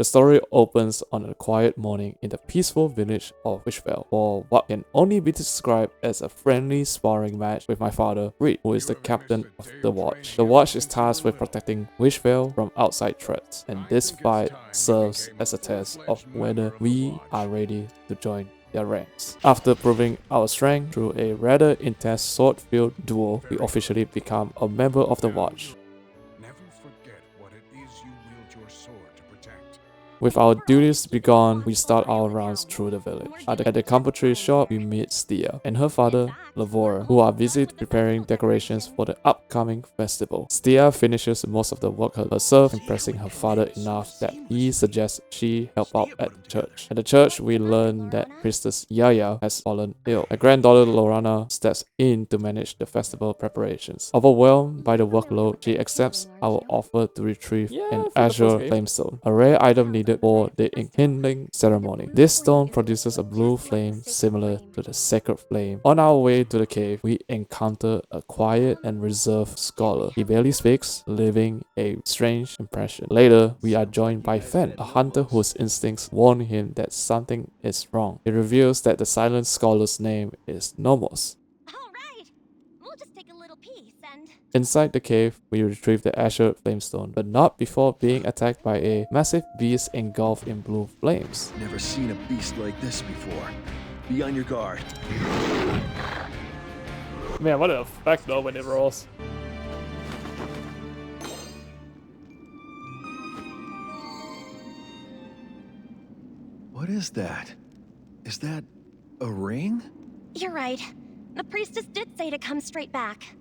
The story opens on a quiet morning in the peaceful village of Wishvale for what can only be described as a friendly sparring match with my father, Reed, who is the captain of the watch. The watch is tasked with protecting Wishvale from outside threats, and this fight serves as a test of whether we are ready to join their ranks. After proving our strength through a rather intense sword-filled duel, we officially become a member of the watch. Never forget what it is you wield your sword to protect. With our duties begun, we start our rounds through the village. At the comfortry shop, we meet Stia and her father, Lavora, who are busy preparing decorations for the upcoming festival. Stia finishes most of the work herself, impressing her father enough that he suggests she help out at the church. At the church, we learn that Priestess Yaya has fallen ill. Her granddaughter Lorana steps in to manage the festival preparations. Overwhelmed by the workload, she accepts our offer to retrieve an azure flamestone, a rare item needed for the enkindling ceremony. This stone produces a blue flame similar to the sacred flame. On our way to the cave, we encounter a quiet and reserved scholar. He barely speaks, leaving a strange impression. Later, we are joined by Fen, a hunter whose instincts warn him that something is wrong. He reveals that the silent scholar's name is Nomos. Alright, we'll just take a little piece and... Inside the cave, we retrieve the azure flamestone, but not before being attacked by a massive beast engulfed in blue flames. Never seen a beast like this before. Be on your guard. Man, what an effect though when it rolls. What is that? Is that a ring? You're right. The priestess did say to come straight back.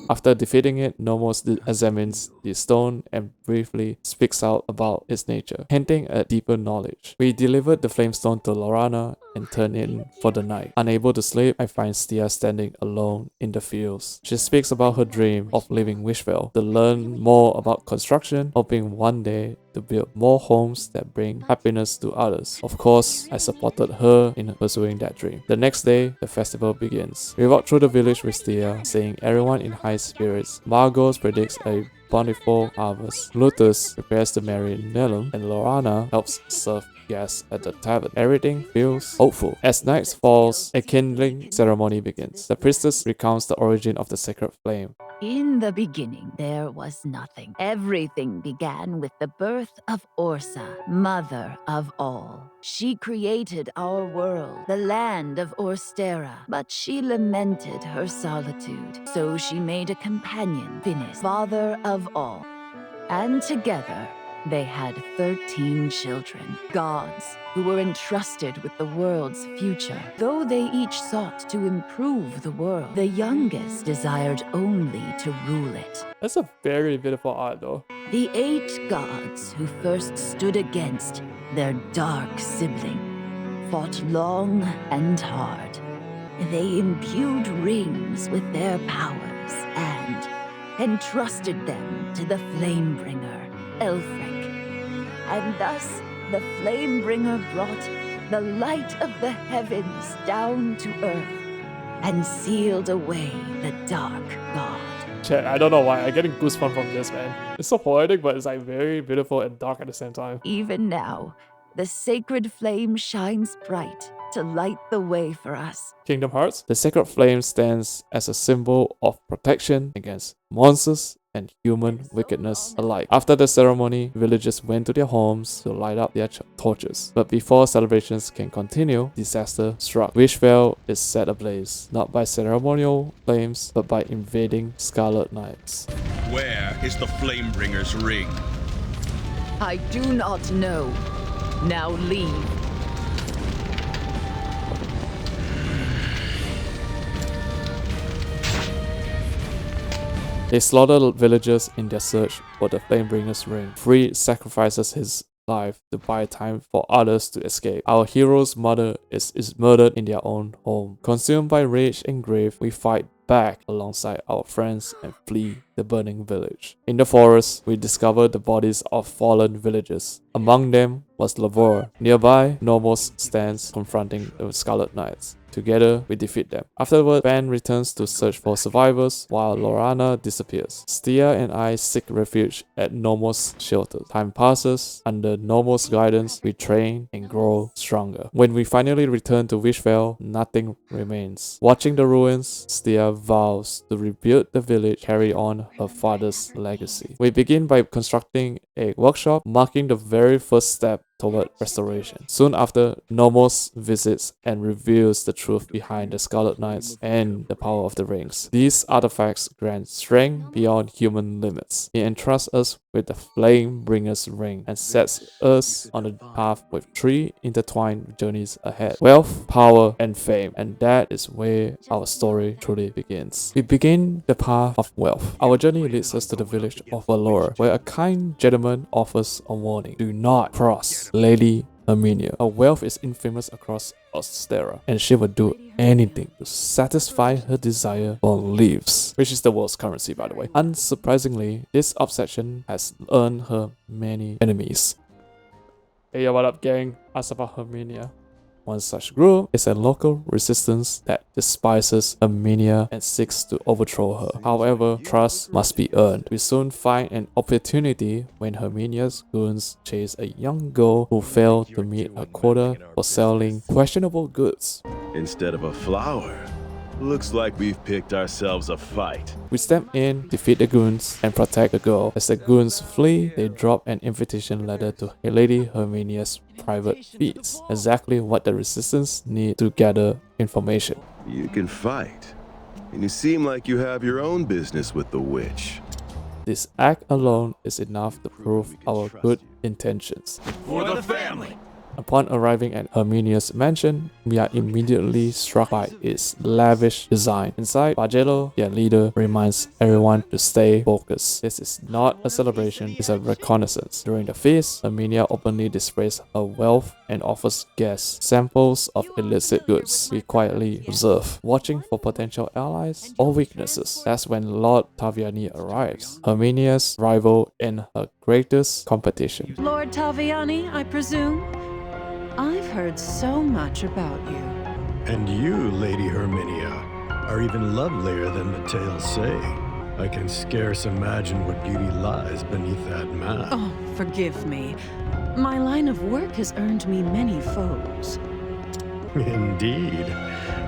After defeating it, Nomos examines the stone and briefly speaks out about its nature, hinting at deeper knowledge. We delivered the flamestone to Lorana and turn in for the night. Unable to sleep, I find Stia standing alone in the fields. She speaks about her dream of leaving Wishvale to learn more about construction, hoping one day to build more homes that bring happiness to others. Of course, I supported her in pursuing that dream. The next day, the festival begins. We walk through the village with Stia, seeing everyone in high spirits. Margos predicts a bountiful harvest. Lutus prepares to marry Nelum, and Lorana helps serve guests at the tavern. Everything feels hopeful. As night falls, a kindling ceremony begins. The priestess recounts the origin of the sacred flame. In the beginning, there was nothing. Everything began with the birth of Orsa, mother of all. She created our world, the land of Orstera, but she lamented her solitude. So she made a companion, Finis, father of all. And together, they had 13 children, gods, who were entrusted with the world's future. Though they each sought to improve the world, the youngest desired only to rule it. That's a very beautiful art though. The 8 gods who first stood against their dark sibling fought long and hard. They imbued rings with their powers and entrusted them to the Flamebringer, Elfric. And thus, the Flamebringer brought the light of the heavens down to earth and sealed away the dark god. Chat, I don't know why, I'm getting goosebumps from this, man. It's so poetic, but it's like very beautiful and dark at the same time. Even now, the sacred flame shines bright to light the way for us. Kingdom Hearts. The sacred flame stands as a symbol of protection against monsters and human wickedness alike. After the ceremony, villagers went to their homes to light up their torches. But before celebrations can continue, disaster struck. Wishvale is set ablaze, not by ceremonial flames, but by invading Scarlet Knights. Where is the Flamebringer's ring? I do not know. Now leave. They slaughter villagers in their search for the Flamebringer's ring. Freed sacrifices his life to buy time for others to escape. Our hero's mother is murdered in their own home. Consumed by rage and grief, we fight back alongside our friends and flee the burning village. In the forest, we discover the bodies of fallen villagers. Among them was Lavore. Nearby, Nomos stands confronting the Scarlet Knights. Together, we defeat them. Afterward, Ben returns to search for survivors while Lorana disappears. Stia and I seek refuge at Nomos' shelter. Time passes. Under Nomos' guidance, we train and grow stronger. When we finally return to Wishvale, nothing remains. Watching the ruins, Stia vows to rebuild the village, carry on her father's legacy. We begin by constructing a workshop, marking the very first step toward restoration. Soon after, Nomos visits and reveals the truth behind the Scarlet Knights and the power of the rings. These artifacts grant strength beyond human limits. He entrusts us with the Flamebringer's ring and sets us on a path with 3 intertwined journeys ahead: wealth, power, and fame. And that is where our story truly begins. We begin the path of wealth. Our journey leads us to the village of Valor, where a kind gentleman offers a warning: do not cross Lady Herminia. Her wealth is infamous across Ostera, and she would do anything to satisfy her desire for leaves, which is the world's currency, by the way. Unsurprisingly, this obsession has earned her many enemies. Hey, yo, what up, gang? Ask about Herminia. One such group is a local resistance that despises Herminia and seeks to overthrow her. However, trust must be earned. We soon find an opportunity when Herminia's goons chase a young girl who failed to meet her quota for selling questionable goods. Instead of a flower, looks like we've picked ourselves a fight. We step in, defeat the goons, and protect the girl. As the goons flee, they drop an invitation letter to Lady Herminia's private feeds. Exactly what the resistance need to gather information. You can fight, and you seem like you have your own business with the witch. This act alone is enough to prove our good intentions. For the family! Upon arriving at Herminia's mansion, we are immediately struck by its lavish design. Inside, Bargello, their leader, reminds everyone to stay focused. This is not a celebration, it's a reconnaissance. During the feast, Herminia openly displays her wealth and offers guests samples of illicit goods. We quietly observe, watching for potential allies or weaknesses. That's when Lord Taviani arrives, Herminia's rival and her greatest competition. Lord Taviani, I presume? I've heard so much about you. And you, Lady Herminia, are even lovelier than the tales say. I can scarce imagine what beauty lies beneath that mask. Oh, forgive me. My line of work has earned me many foes. Indeed.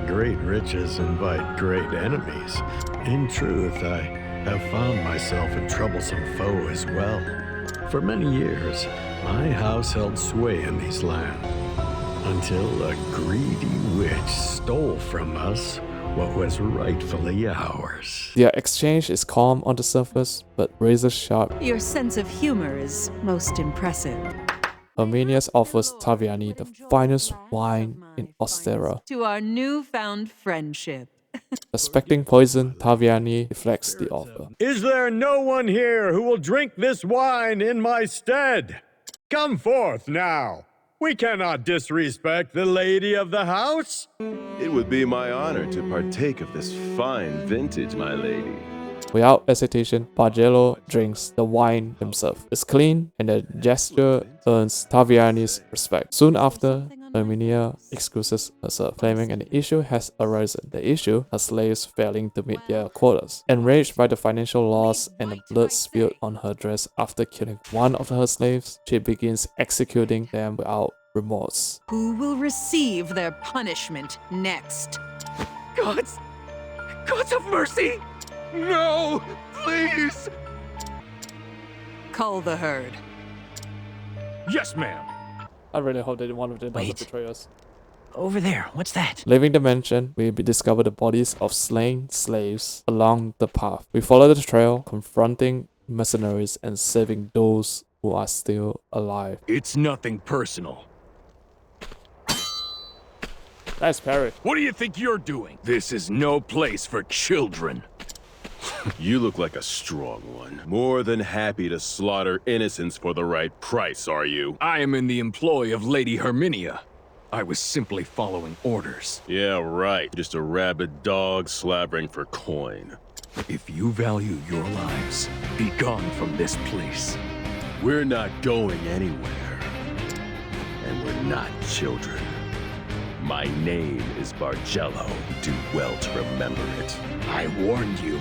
Great riches invite great enemies. In truth, I have found myself a troublesome foe as well. For many years, my house held sway in these lands, until a greedy witch stole from us what was rightfully ours. Their exchange is calm on the surface, but razor sharp. Your sense of humor is most impressive. Herminia offers Taviani the finest wine in Ostera. To our newfound friendship. Suspecting poison, Taviani deflects the offer. Is there no one here who will drink this wine in my stead? Come forth now. We cannot disrespect the lady of the house. It would be my honor to partake of this fine vintage, my lady. Without hesitation, Bargello drinks the wine himself. It's clean, and the gesture earns Taviani's respect. Soon after, Herminia excuses herself, claiming an issue has arisen. The issue, her slaves failing to meet their quotas. Enraged by the financial loss and the blood spilled on her dress after killing one of her slaves, she begins executing them without remorse. Who will receive their punishment next? Gods have mercy! No! Please! Cull the herd. Yes, ma'am. I really hope they one of them doesn't betray us. Over there, what's that? Leaving the mansion, we discover the bodies of slain slaves along the path. We follow the trail, confronting mercenaries and saving those who are still alive. It's nothing personal. Nice parry. What do you think you're doing? This is no place for children. You look like a strong one. More than happy to slaughter innocents for the right price, are you? I am in the employ of Lady Herminia. I was simply following orders. Yeah, right. Just a rabid dog slavering for coin. If you value your lives, be gone from this place. We're not going anywhere. And we're not children. My name is Bargello. Do well to remember it. I warned you.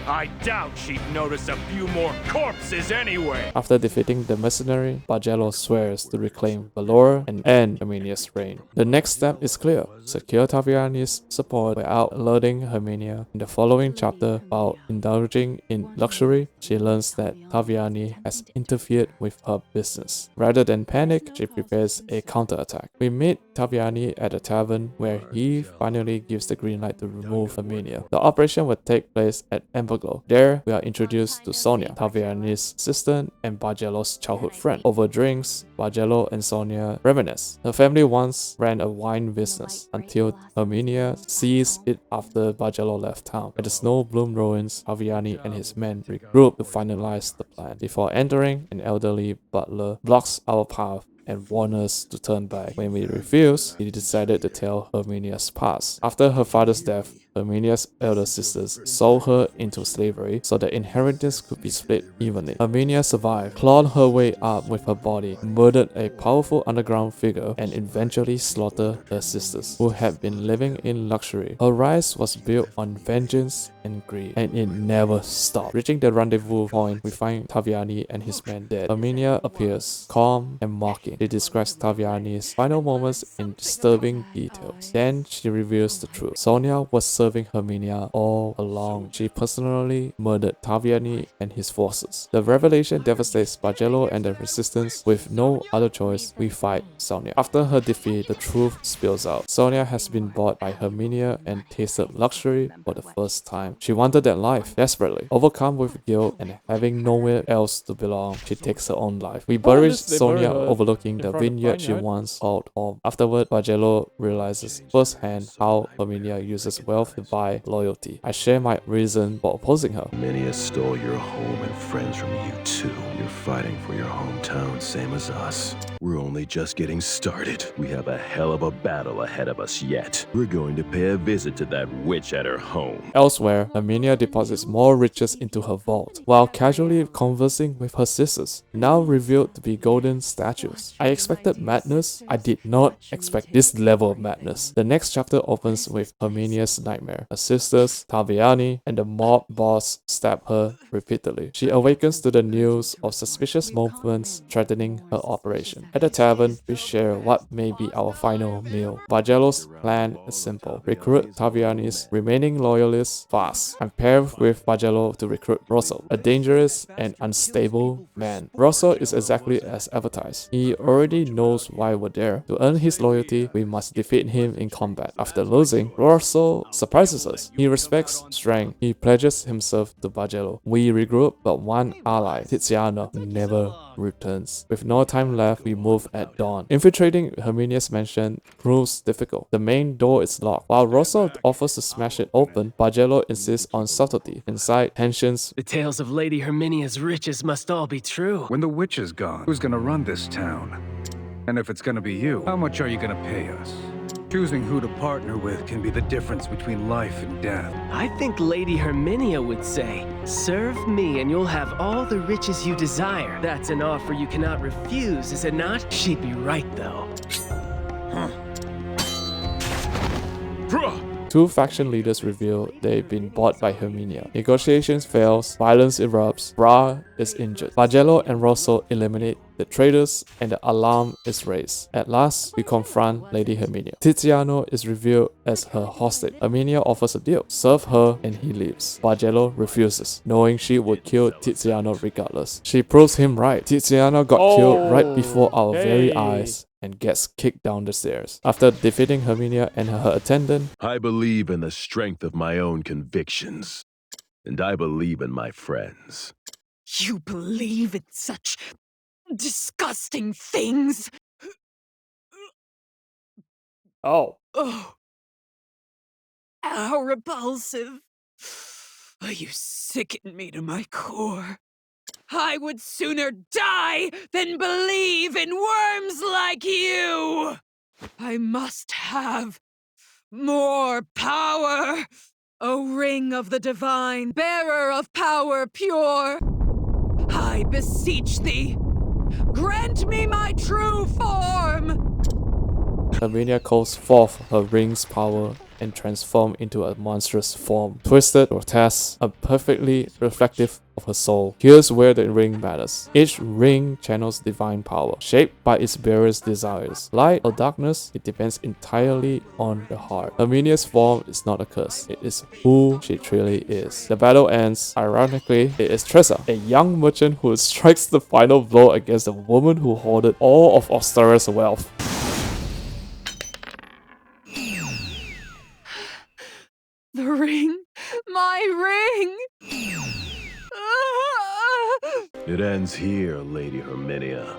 I doubt she'd notice a few more corpses anyway. After defeating the mercenary, Bargello swears to reclaim Valor and end Herminia's reign. The next step is clear. Secure Taviani's support without alerting Herminia. In the following chapter, while indulging in luxury, she learns that Taviani has interfered with her business. Rather than panic, she prepares a counterattack. We meet Taviani at a tavern where he finally gives the green light to remove Herminia. The operation will take place at Emberglow. There, we are introduced to Sonia, Taviani's sister and Bargello's childhood friend. Over drinks, Bargello and Sonia reminisce. Her family once ran a wine business until Herminia seized it after Bargello left town. At the snow-bloom ruins, Taviani and his men regroup to finalize the plan. Before entering, an elderly butler blocks our path and warn us to turn back. When we refuse, he decided to tell Herminia's past. After her father's death, Herminia's elder sisters sold her into slavery so the inheritance could be split evenly. Herminia survived, clawed her way up with her body, murdered a powerful underground figure, and eventually slaughtered her sisters, who had been living in luxury. Her rise was built on vengeance and greed, and it never stopped. Reaching the rendezvous point, we find Taviani and his men dead. Herminia appears, calm and mocking. She describes Taviani's final moments in disturbing details. Then she reveals the truth. Sonia was serving Herminia all along. She personally murdered Taviani and his forces. The revelation devastates Bargello and the resistance. With no other choice, we fight Sonia. After her defeat, the truth spills out. Sonia has been bought by Herminia and tasted luxury for the first time. She wanted that life desperately. Overcome with guilt and having nowhere else to belong, she takes her own life. We bury Sonia overlooking the vineyard she once owned. Afterward, Bargello realizes firsthand how Herminia uses wealth to buy loyalty. I share my reason for opposing her. Herminia stole your home and friends from you too. You're fighting for your hometown, same as us. We're only just getting started. We have a hell of a battle ahead of us yet. We're going to pay a visit to that witch at her home. Elsewhere, Herminia deposits more riches into her vault, while casually conversing with her sisters, now revealed to be golden statues. I expected madness. I did not expect this level of madness. The next chapter opens with Herminia's nightmare. Her sisters, Taviani, and the mob boss stab her repeatedly. She awakens to the news of suspicious movements threatening her operation. At the tavern, we share what may be our final meal. Bargello's plan is simple. Recruit Taviani's remaining loyalists fast, and pair with Bargello to recruit Rosso, a dangerous and unstable man. Rosso is exactly as advertised. He already knows why we're there. To earn his loyalty, we must defeat him in combat. After losing, Rosso surprises us. He respects strength. He pledges himself to Bargello. We regroup, but one ally, Tiziano, never returns. With no time left, we move at dawn. Infiltrating Herminia's mansion proves difficult. The main door is locked. While Rosso offers to smash it open, Bargello insists on subtlety. Inside, tensions. The tales of Lady Herminia's riches must all be true. When the witch is gone, who's gonna run this town? And if it's gonna be you, how much are you gonna pay us? Choosing who to partner with can be the difference between life and death. I think Lady Herminia would say, serve me and you'll have all the riches you desire. That's an offer you cannot refuse, is it not? She'd be right, though. Two faction leaders reveal they've been bought by Herminia. Negotiations fails, violence erupts, Bra is injured. Bargello and Rosso eliminate the traitors and the alarm is raised. At last, we confront Lady Herminia. Tiziano is revealed as her hostage. Herminia offers a deal. Serve her and he leaves. Bargello refuses, knowing she would kill Tiziano regardless. She proves him right. Tiziano got killed right before our very eyes and gets kicked down the stairs. After defeating Herminia and her attendant, I believe in the strength of my own convictions. And I believe in my friends. You believe in such disgusting things? Oh. Oh. How repulsive. Oh, you sicken me to my core. I would sooner die than believe in worms like you! I must have more power! O ring of the divine, bearer of power pure! I beseech thee, Grant me my true form! Herminia calls forth her ring's power and transforms into a monstrous form. Twisted, grotesque, and perfectly reflective of her soul. Here's where the ring matters. Each ring channels divine power, shaped by its various desires. Light or darkness, it depends entirely on the heart. Herminia's form is not a curse. It is who she truly is. The battle ends. Ironically, it is Tressa, a young merchant who strikes the final blow against the woman who hoarded all of Ostara's wealth. The ring! My ring! It ends here, Lady Herminia.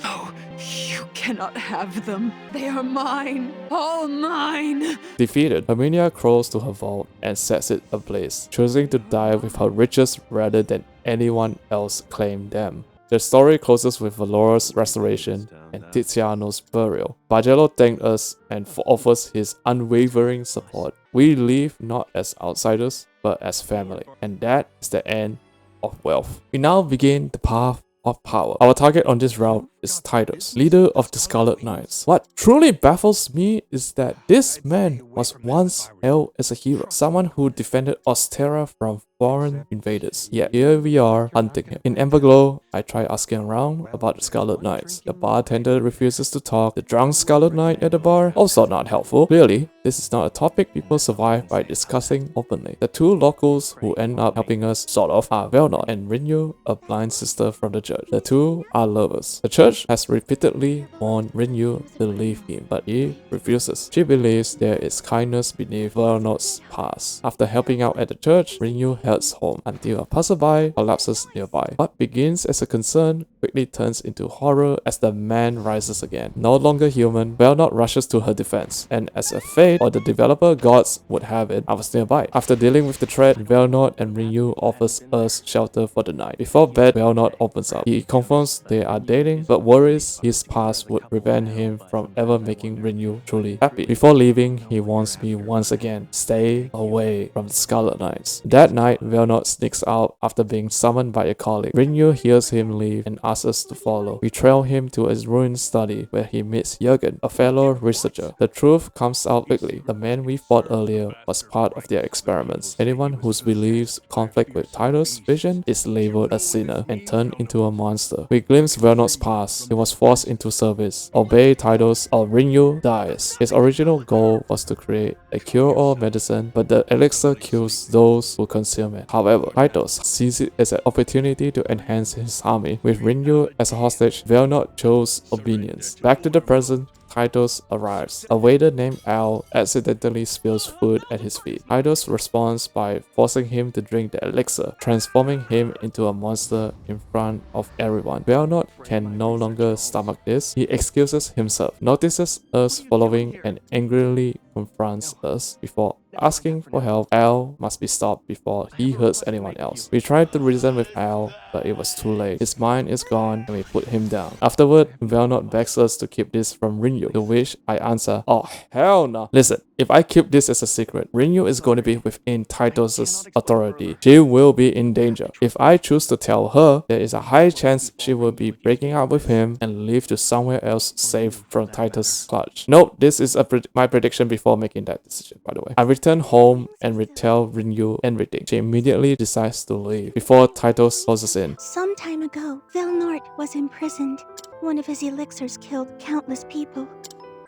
No, you cannot have them. They are mine. All mine. Defeated, Herminia crawls to her vault and sets it ablaze, choosing to die with her riches rather than anyone else claim them. The story closes with Valora's restoration and Tiziano's burial. Bargello thanked us and offers his unwavering support. We leave not as outsiders, but as family. And that is the end of wealth. We now begin the path of power. Our target on this route is Titus, leader of the Scarlet Knights. What truly baffles me is that this man was once hailed as a hero, someone who defended Ostera from foreign invaders. Yet here we are hunting him. In Emberglow, I try asking around about the Scarlet Knights. The bartender refuses to talk. The drunk Scarlet Knight at the bar, also not helpful. Clearly, this is not a topic people survive by discussing openly. The two locals who end up helping us, sort of, are Velnot and Rinyu, a blind sister from the church. The two are lovers. The church has repeatedly warned Rinyu to leave him, but he refuses. She believes there is kindness beneath Velnot's past. After helping out at the church, Rinyu heads home until a passerby collapses nearby. What begins as a concern quickly turns into horror as the man rises again. No longer human, Velnot rushes to her defense, and as a fate or the developer gods would have it, I was nearby. After dealing with the threat, Velnot and Rinyu offers us shelter for the night. Before bed, Velnot opens up. He confirms they are dating, but worries his past would prevent him from ever making Rinyu truly happy. Before leaving, he warns me once again, stay away from the Scarlet Knights. That night, Velnot sneaks out after being summoned by a colleague. Rinyu hears him leave and asks us to follow. We trail him to his ruined study where he meets Jürgen, a fellow researcher. The truth comes out quickly. The man we fought earlier was part of their experiments. Anyone whose beliefs conflict with Titus' vision is labeled a sinner and turned into a monster. We glimpse Velnot's past. He was forced into service. Obey Titus or Rinyu dies. His original goal was to create a cure-all medicine, but the elixir kills those who consume it. However, Titus sees it as an opportunity to enhance his army. With Rinyu as a hostage, Velnot chose obedience. Back to the present, Titus arrives. A waiter named Al accidentally spills food at his feet. Titus responds by forcing him to drink the elixir, transforming him into a monster in front of everyone. Velnot can no longer stomach this. He excuses himself, notices us following, and angrily confronts us before asking for help. Al must be stopped before he hurts anyone else. We tried to reason with Al, but it was too late. His mind is gone and we put him down. Afterward, Velnot begs us to keep this from Rinyu, to which I answer, oh hell no. Listen, if I keep this as a secret, Rinyu is going to be within Titus' authority. She will be in danger. If I choose to tell her, there is a high chance she will be breaking up with him and leave to somewhere else safe from Titus' clutch. Note, this is my prediction before making that decision, by the way. I return home and tell Rinyu everything. She immediately decides to leave before Titus closes in. Some time ago, Velnort was imprisoned. One of his elixirs killed countless people.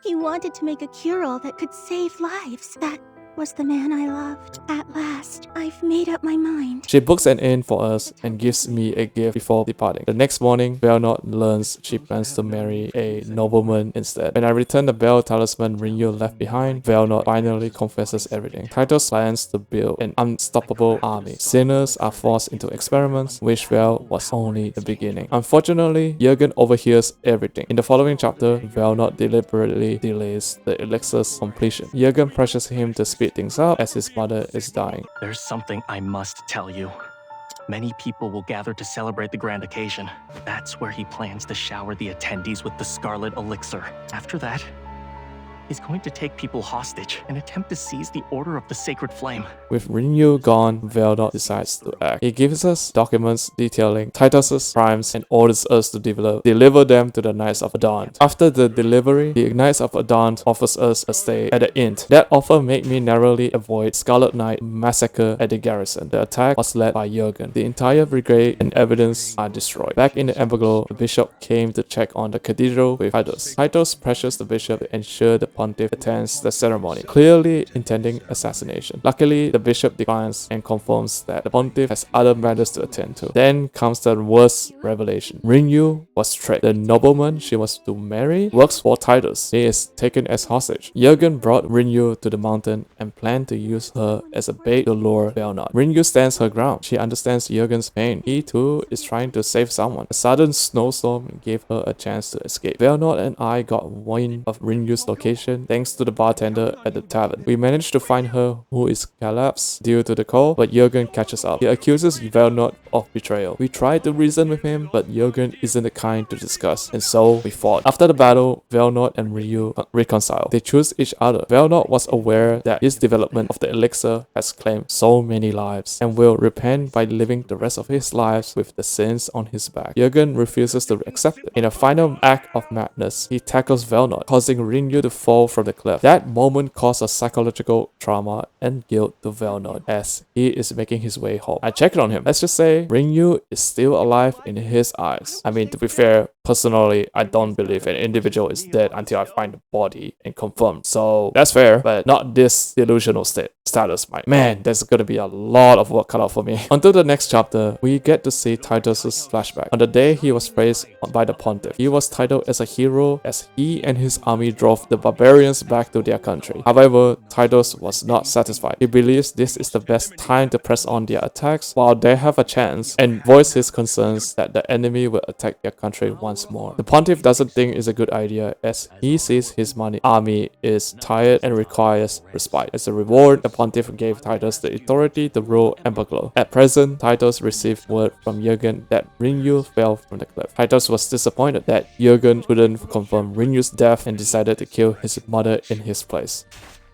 He wanted to make a cure-all that could save lives. That was the man I loved. At last, I've made up my mind. She books an inn for us and gives me a gift before departing. The next morning, Velnot learns she plans to marry a nobleman instead. When I return the bell talisman Rinyu left behind, Velnot finally confesses everything. Titus plans to build an unstoppable army. Sinners are forced into experiments. Wishvale was only the beginning. Unfortunately, Jürgen overhears everything. In the following chapter, Velnot deliberately delays the elixir's completion. Jürgen pressures him to speed things up as his mother is dying. There's something I must tell you. Many people will gather to celebrate the grand occasion. That's where he plans to shower the attendees with the Scarlet Elixir. After that, is going to take people hostage and attempt to seize the Order of the Sacred Flame. With Rinyu gone, Velnot decides to act. He gives us documents detailing Titus's crimes and orders us to deliver them to the Knights of Adant. After the delivery, the Knights of Adant offers us a stay at the inn. That offer made me narrowly avoid Scarlet Knight massacre at the garrison. The attack was led by Jurgen. The entire brigade and evidence are destroyed. Back in the Everglow, the bishop came to check on the cathedral with Titus. Titus pressures the bishop to ensure the pontiff attends the ceremony, clearly intending assassination. Luckily, the bishop declines and confirms that the pontiff has other matters to attend to. Then comes the worst revelation. Rinyu was tricked. The nobleman she was to marry works for Titus. He is taken as hostage. Jurgen brought Rinyu to the mountain and planned to use her as a bait to lure Velnot. Rinyu stands her ground. She understands Jurgen's pain. He too is trying to save someone. A sudden snowstorm gave her a chance to escape. Velnot and I got wind of Rinyu's location thanks to the bartender at the tavern. We managed to find her, who is collapsed due to the cold, but Jurgen catches up. He accuses Velnot of betrayal. We tried to reason with him, but Jurgen isn't the kind to discuss, and so we fought. After the battle, Velnot and Ryu reconcile. They choose each other. Velnot was aware that his development of the elixir has claimed so many lives, and will repent by living the rest of his lives with the sins on his back. Jurgen refuses to accept it. In a final act of madness, he tackles Velnot, causing Rinyu to fall from the cliff. That moment caused a psychological trauma and guilt to Velnot as he is making his way home. I checked on him. Let's just say Rinyu is still alive in his eyes. I mean, to be fair, personally, I don't believe an individual is dead until I find the body and confirm. So that's fair, but not this delusional status. Man, there's gonna be a lot of work cut out for me. Until the next chapter, we get to see Titus's flashback. On the day he was praised by the pontiff, he was titled as a hero as he and his army drove the barbarians back to their country. However, Titus was not satisfied. He believes this is the best time to press on their attacks while they have a chance, and voice his concerns that the enemy will attack their country once more. The pontiff doesn't think it's a good idea as he sees his army is tired and requires respite. As a reward, the pontiff gave Titus the authority to rule Everglow. At present, Titus received word from Jurgen that Rinyu fell from the cliff. Titus was disappointed that Jurgen couldn't confirm Rinyu's death and decided to kill his mother in his place.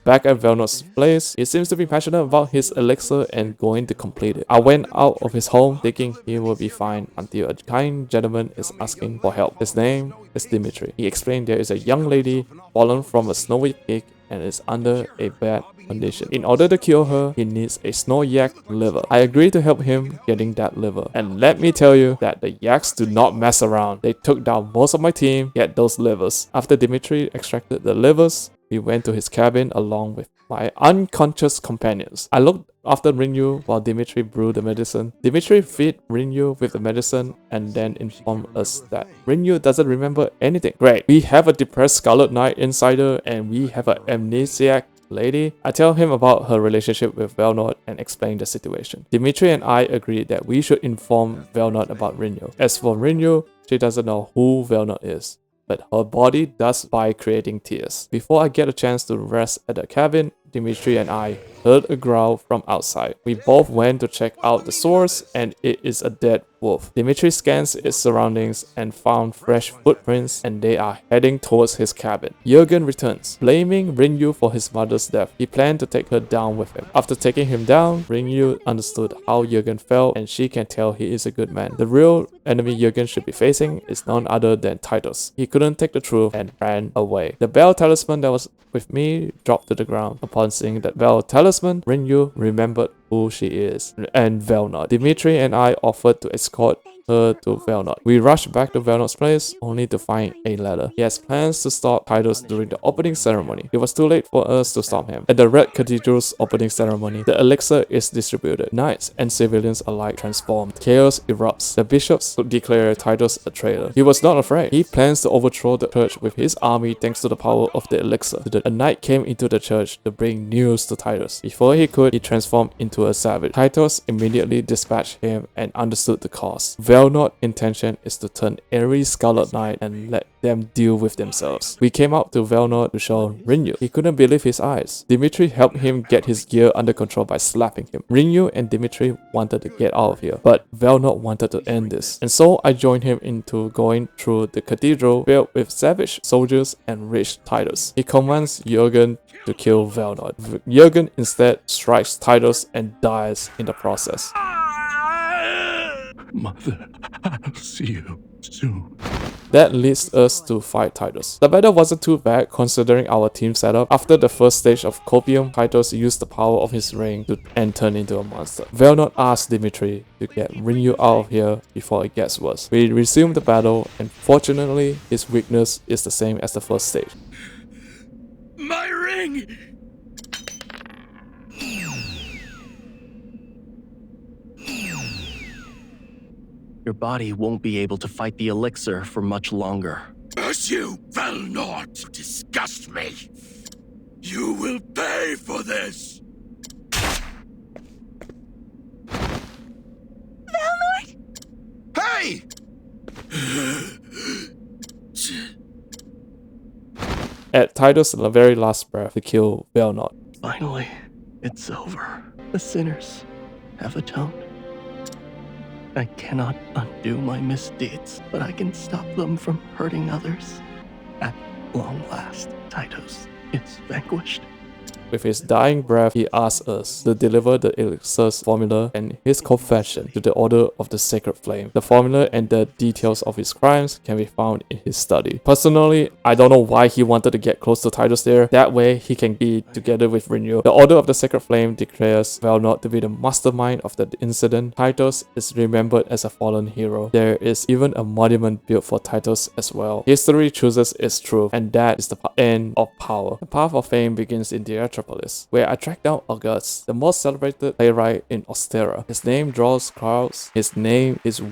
Back at Velnot's place, he seems to be passionate about his elixir and going to complete it. I went out of his home thinking he will be fine until a kind gentleman is asking for help. His name is Dimitri. He explained there is a young lady fallen from a snowy peak and is under a bad condition. In order to cure her, he needs a snow yak liver. I agreed to help him getting that liver. And let me tell you that the yaks do not mess around. They took down most of my team to get those livers. After Dimitri extracted the livers, we went to his cabin along with my unconscious companions. I looked after Rinyu while Dimitri brewed the medicine. Dimitri fed Rinyu with the medicine and then informed us that Rinyu doesn't remember anything. Great. We have a depressed Scarlet Knight insider and we have an amnesiac lady. I tell him about her relationship with Velnot and explain the situation. Dimitri and I agreed that we should inform Velnot about Rinyu. As for Rinyu, she doesn't know who Velnot is, but her body does by creating tears. Before I get a chance to rest at the cabin, Dimitri and I heard a growl from outside. We both went to check out the source and it is a dead wolf. Dimitri scans its surroundings and found fresh footprints and they are heading towards his cabin. Jurgen returns, blaming Rinyu for his mother's death. He planned to take her down with him. After taking him down, Rinyu understood how Jurgen felt and she can tell he is a good man. The real enemy Jurgen should be facing is none other than Titus. He couldn't take the truth and ran away. The bell talisman that was with me dropped to the ground. Upon seeing that bell talisman, Rinyu remembered who she is and Velnot. Dimitri and I offered to escort her to Velnot. We rushed back to Velnot's place only to find a letter. He has plans to stop Titus during the opening ceremony. It was too late for us to stop him. At the Red Cathedral's opening ceremony, the elixir is distributed. Knights and civilians alike transformed. Chaos erupts. The bishops declare Titus a traitor. He was not afraid. He plans to overthrow the church with his army thanks to the power of the elixir. A knight came into the church to bring news to Titus. Before he could, he transformed into to a savage. Titus immediately dispatched him and understood the cause. Velnot's intention is to turn every Scarlet Knight and let them deal with themselves. We came out to Velnot to show Rinyu. He couldn't believe his eyes. Dimitri helped him get his gear under control by slapping him. Rinyu and Dimitri wanted to get out of here, but Velnot wanted to end this. And so I joined him into going through the cathedral filled with savage soldiers and rich Titus. He commands Jurgen to kill Velnot. Jurgen instead strikes Titus and dies in the process. Mother, I'll see you soon. That leads us to fight Titus. The battle wasn't too bad considering our team setup. After the first stage of Copium, Titus used the power of his ring and turn into a monster. Velnot asked Dimitri to get Rinyu out of here before it gets worse. We resumed the battle, and fortunately, his weakness is the same as the first stage. My ring! Your body won't be able to fight the elixir for much longer. As you will not disgust me. You will pay for this. Velnort! Hey! At Titus' very last breath to kill Velnot. Finally, it's over. The sinners have atoned. I cannot undo my misdeeds, but I can stop them from hurting others. At long last, Titus is vanquished. With his dying breath, he asks us to deliver the elixir's formula and his confession to the Order of the Sacred Flame. The formula and the details of his crimes can be found in his study. Personally, I don't know why he wanted to get close to Titus there. That way, he can be together with Rinyu. The Order of the Sacred Flame declares Velnot to be the mastermind of the incident. Titus is remembered as a fallen hero. There is even a monument built for Titus as well. History chooses its truth, and that is the end of power. The path of fame begins in Theatropolis, where I tracked down August, the most celebrated playwright in Ostera. His name draws crowds, his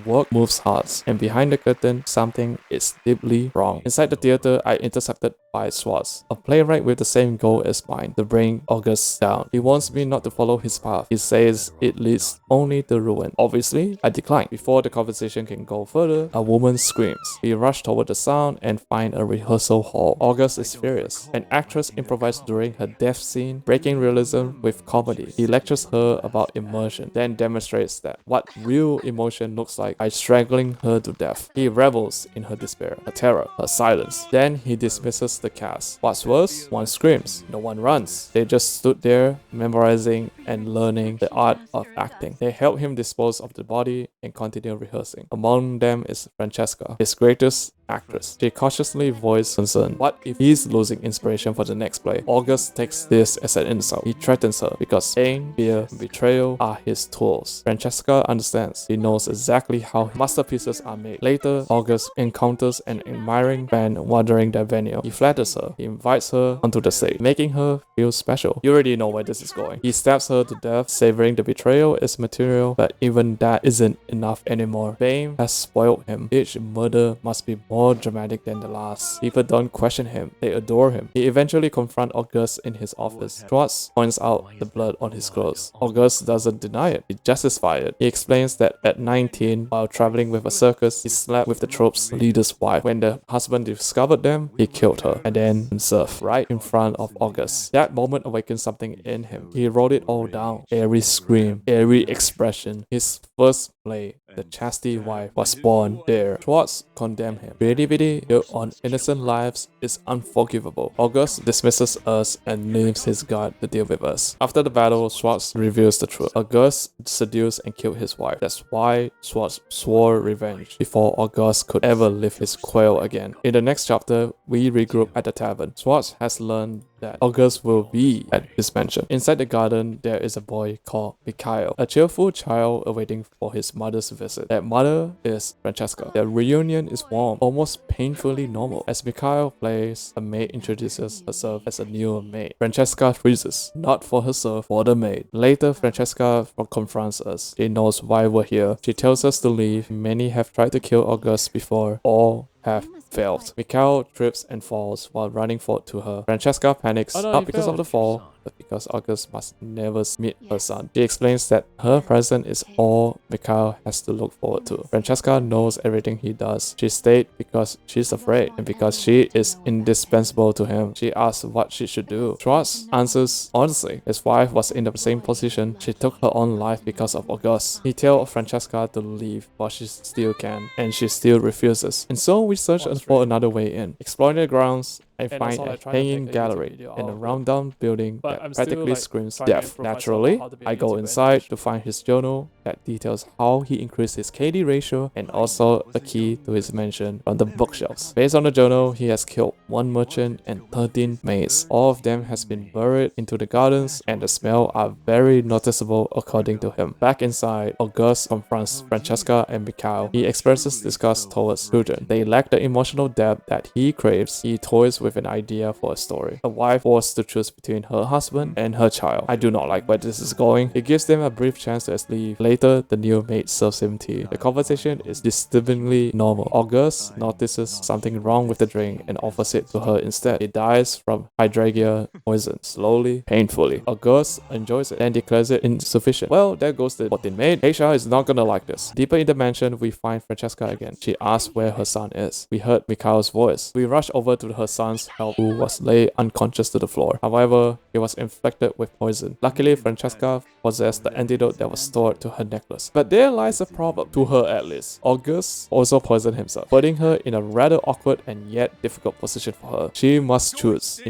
work moves hearts, and behind the curtain, something is deeply wrong. Inside the theater, I intercepted by Schwartz, a playwright with the same goal as mine, to bring August down. He wants me not to follow his path. He says it leads only to ruin. Obviously, I decline. Before the conversation can go further, a woman screams. We rush toward the sound and find a rehearsal hall. August is furious. An actress improvised during her death scene, breaking realism with comedy. He lectures her about immersion, then demonstrates that what real emotion looks like by strangling her to death. He revels in her despair, her terror, her silence. Then he dismisses the cast. What's worse, one screams, no one runs. They just stood there, memorizing and learning the art of acting. They help him dispose of the body and continue rehearsing. Among them is Francesca, his greatest actress. She cautiously voiced concern. What if he's losing inspiration for the next play? August takes this as an insult. He threatens her because pain, fear, and betrayal are his tools. Francesca understands. He knows exactly how masterpieces are made. Later, August encounters an admiring fan wandering the venue. He flatters her. He invites her onto the stage, making her feel special. You already know where this is going. He stabs her to death, savoring the betrayal as material, but even that isn't enough anymore. Fame has spoiled him. Each murder must be more dramatic than the last. People don't question him, they adore him. He eventually confronts August in his office. Schwartz points out the blood on his clothes. August doesn't deny it, he justifies it. He explains that at 19, while traveling with a circus, he slept with the trope's leader's wife. When the husband discovered them, he killed her, and then himself, right in front of August. That moment awakened something in him. He wrote it all down. Every scream, every expression. His first play, The Chastity Wife, was born there. Schwartz condemned him. Creativity built on innocent lives is unforgivable. August dismisses us and leaves his guard to deal with us. After the battle, Schwartz reveals the truth. August seduced and killed his wife. That's why Schwartz swore revenge before August could ever lift his quail again. In the next chapter, we regroup at the tavern. Schwartz has learned that August will be at his mansion. Inside the garden, there is a boy called Mikhail, a cheerful child awaiting for his mother's visit. That mother is Francesca. Their reunion is warm, almost painfully normal. As Mikhail plays, a maid introduces herself as a new maid. Francesca freezes, not for herself, for the maid. Later, Francesca confronts us. She knows why we're here. She tells us to leave. Many have tried to kill August before. All have failed. Mikhail trips and falls while running forward to her. Francesca panics, not because of the fall, but because because August must never meet her son. She explains that her presence is all Mikhail has to look forward to. Francesca knows everything he does. She stayed because she's afraid and because she is indispensable to him. She asks what she should do. Schwartz answers honestly. His wife was in the same position. She took her own life because of August. He tells Francesca to leave while she still can, and she still refuses. And so we search for another way in. Exploring the grounds, I find a hanging gallery and a round-down building that practically screams death. Naturally, I go inside to find his journal that details how he increased his KD ratio and also a key to his mansion on the bookshelves. Based on the journal, he has killed 1 merchant and 13 maids. All of them has been buried into the gardens and the smell are very noticeable according to him. Back inside, August confronts Francesca and Mikhail. He expresses disgust towards children. They lack the emotional depth that he craves. He toys with an idea for a story. A wife forced to choose between her husband and her child. I do not like where this is going. It gives them a brief chance to leave. Later, the new maid serves him tea. The conversation is disturbingly normal. August notices something wrong with the drink and offers it to her instead. It dies from hydrangea poison, slowly, painfully. August enjoys it, then declares it insufficient. Well, there goes the 14 maid. Aisha is not gonna like this. Deeper in the mansion, we find Francesca again. She asks where her son is. We heard Mikhail's voice. We rush over to her son's help, who was laid unconscious to the floor. However, he was infected with poison. Luckily, Francesca possessed the antidote that was stored to her necklace. But there lies a problem, to her at least. August also poisoned himself, putting her in a rather awkward and yet difficult position for her. She must choose.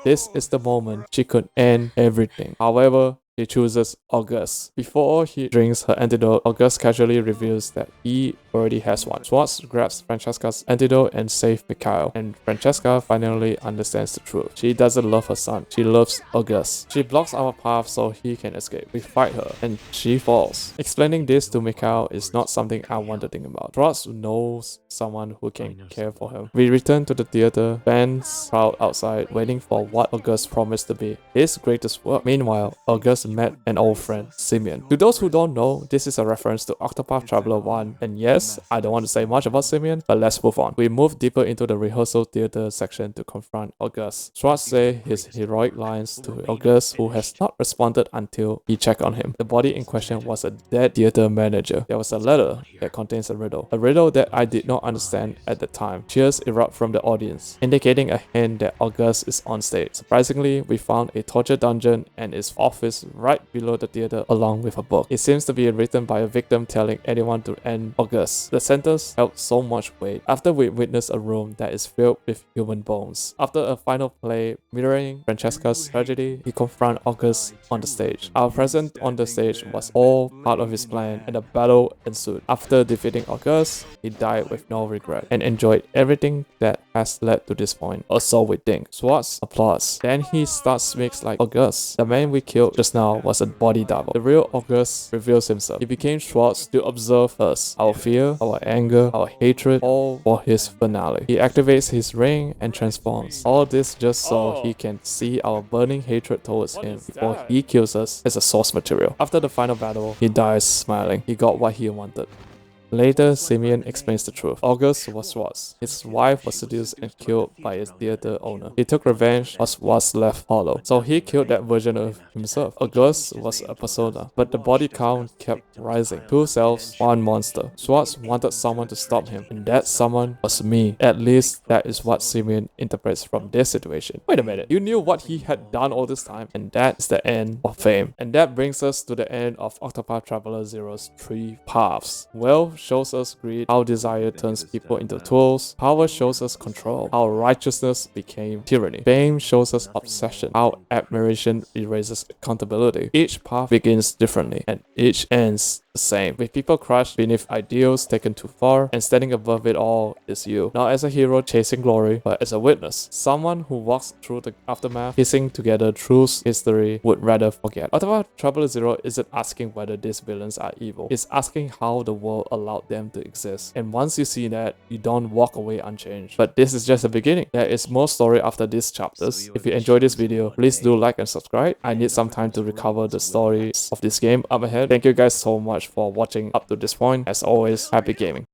This is the moment she could end everything. However, he chooses August. Before he drinks her antidote, August casually reveals that he already has one. Schwartz grabs Francesca's antidote and saves Mikhail, and Francesca finally understands the truth. She doesn't love her son, she loves August. She blocks our path so he can escape. We fight her, and she falls. Explaining this to Mikhail is not something I want to think about. Schwartz knows someone who can care for him. We return to the theater, fans crowd outside, waiting for what August promised to be his greatest work. Meanwhile, August met an old friend, Simeon. To those who don't know, this is a reference to Octopath Traveler 1, and yes, I don't want to say much about Simeon, but let's move on. We move deeper into the rehearsal theater section to confront August. Schwartz says his heroic lines to August, who has not responded until he checked on him. The body in question was a dead theater manager. There was a letter that contains a riddle that I did not understand at the time. Cheers erupt from the audience, indicating a hint that August is on stage. Surprisingly, we found a torture dungeon and his office right below the theater along with a book. It seems to be written by a victim telling anyone to end August. The sentence held so much weight after we witnessed a room that is filled with human bones. After a final play mirroring Francesca's tragedy, he confronts August on the stage. Our presence on the stage was all part of his plan and a battle ensued. After defeating August, he died with no regret and enjoyed everything that has led to this point. Or so we think. Schwartz applauds. Then he starts speaks like August. The man we killed just now was a body double. The real August reveals himself. He became Schwartz to observe us, our fear, our anger, our hatred, all for his finale. He activates his ring and transforms. All this just so he can see our burning hatred towards him before he kills us as a source material. After the final battle, he dies smiling. He got what he wanted. Later, Simeon explains the truth. August was Schwartz. His wife was seduced and killed by his theater owner. He took revenge, but was left hollow. So he killed that version of himself. August was a persona, but the body count kept rising. 2 selves, 1 monster. Schwartz wanted someone to stop him, and that someone was me. At least that is what Simeon interprets from this situation. Wait a minute, you knew what he had done all this time, and that is the end of fame. And that brings us to the end of Octopath Traveler Zero's 3 paths. Well, shows us greed, how desire turns people into tools. Power shows us control, how righteousness became tyranny. Fame shows us obsession, how admiration erases accountability. Each path begins differently, and each ends the same, with people crushed beneath ideals taken too far, and standing above it all is you. Not as a hero chasing glory, but as a witness. Someone who walks through the aftermath, piecing together truths history would rather forget. Octopath Traveler Zero isn't asking whether these villains are evil. It's asking how the world allowed them to exist. And once you see that, you don't walk away unchanged. But this is just the beginning. There is more story after these chapters. If you enjoyed this video, please do like and subscribe. I need some time to recover the stories of this game up ahead. Thank you guys so much for watching up to this point. As always, happy gaming.